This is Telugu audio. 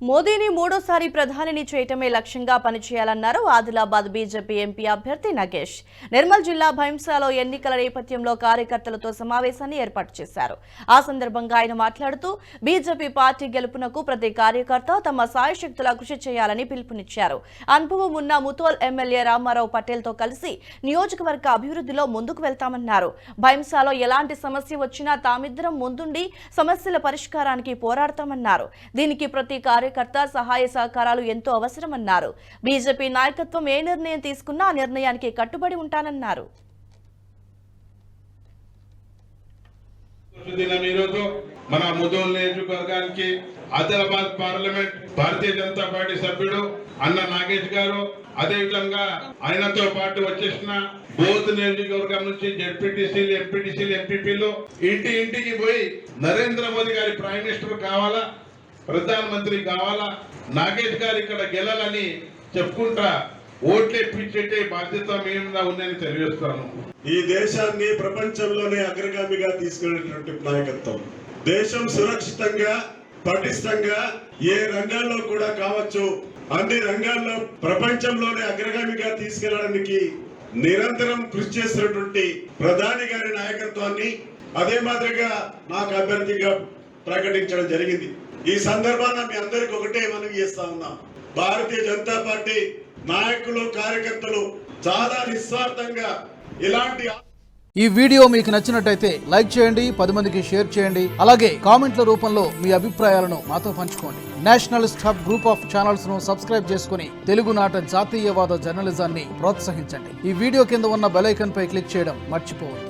మోదీని మూడోసారి ప్రధానిని చేయటమే లక్ష్యంగా పనిచేయాలన్నారు ఆదిలాబాద్ బీజేపీ ఎంపీ అభ్యర్థి నగేష్. నిర్మల్ జిల్లా భైంసాలో ఎన్నికల నేపథ్యంలో కార్యకర్తలతో సమావేశాన్ని ఏర్పాటు చేశారు. ఆ సందర్భంగా ఆయన మాట్లాడుతూ బీజేపీ పార్టీ గెలుపునకు ప్రతి కార్యకర్త తమ సాయశక్తులా కృషి చేయాలని పిలుపునిచ్చారు. అనుభవం ఉన్న ముతోల్ ఎమ్మెల్యే రామారావు పటేల్తో కలిసి నియోజకవర్గ అభివృద్ధిలో ముందుకు వెళ్తామన్నారు. భైంసాలో ఎలాంటి సమస్య వచ్చినా తామిద్దరం ముందుండి సమస్యల పరిష్కారానికి పోరాడతామన్నారు. దీనికి ప్రతి కార్యకర్త సహాయ సహకారాలు ఎంతో అవసరమన్నారు. బీజేపీ నాయకత్వం ఏ నిర్ణయం తీసుకున్నా ఆ నిర్ణయానికి కట్టుబడి ఉంటానన్నారు. మన ముదోల్ నియోజకవర్గానికి ఆదిలాబాద్ పార్లమెంట్ భారతీయ జనతా పార్టీ సభ్యుడు అన్న నాగేష్ గారు, అదే విధంగా ఆయనతో పాటు వచ్చేసిన బోధ్ నియోజకవర్గం నుంచి జెడ్పీటీసీలు, ఎంపీటీసీలు, ఎంపీపీలు ఇంటికి పోయి నరేంద్ర మోదీ గారి ప్రైమ్ మినిస్టర్ కావాలా, ప్రధానమంత్రి కావాలా, నాగేష్ గారు ఇక్కడ గెలాలని చెప్పుకుంటా ఓట్లే పిచ్చేటే బాధ్యత మీద ఉందని తెలియజేస్తాను. ఈ దేశాన్ని ప్రపంచంలోనే అగ్రగామిగా తీసుకెళ్లేటువంటి నాయకత్వం, దేశం సురక్షితంగా పటిష్టంగా ఏ రంగాల్లో కూడా కావచ్చు అన్ని రంగాల్లో ప్రపంచంలోనే అగ్రగామిగా తీసుకెళ్లడానికి నిరంతరం కృషి చేసినటువంటి ప్రధాని గారి నాయకత్వాన్ని అదే మాదిరిగా నాకు అభ్యర్థిగా ప్రకటించడం జరిగింది. ఈ సందర్భాన మీ అందరికి ఒకటే మనం చేస్తా ఉన్నాం, భారతీయ జనతా పార్టీ నాయకులు కార్యకర్తలు చాలా నిస్వార్థంగా ఇలాంటి ఈ వీడియో మీకు నచ్చినట్టయితే లైక్ చేయండి, 10 మందికి షేర్ చేయండి. అలాగే కామెంట్ల రూపంలో మీ అభిప్రాయాలను మాతో పంచుకోండి. Nationalist hub group of channels ను సబ్స్క్రైబ్ చేసుకుని తెలుగునాట జాతీయవాద జర్నలిజాన్ని ప్రోత్సహించండి. ఈ వీడియో కింద ఉన్న బెల్ ఐకాన్ పై క్లిక్ చేయడం మర్చిపోవద్దు.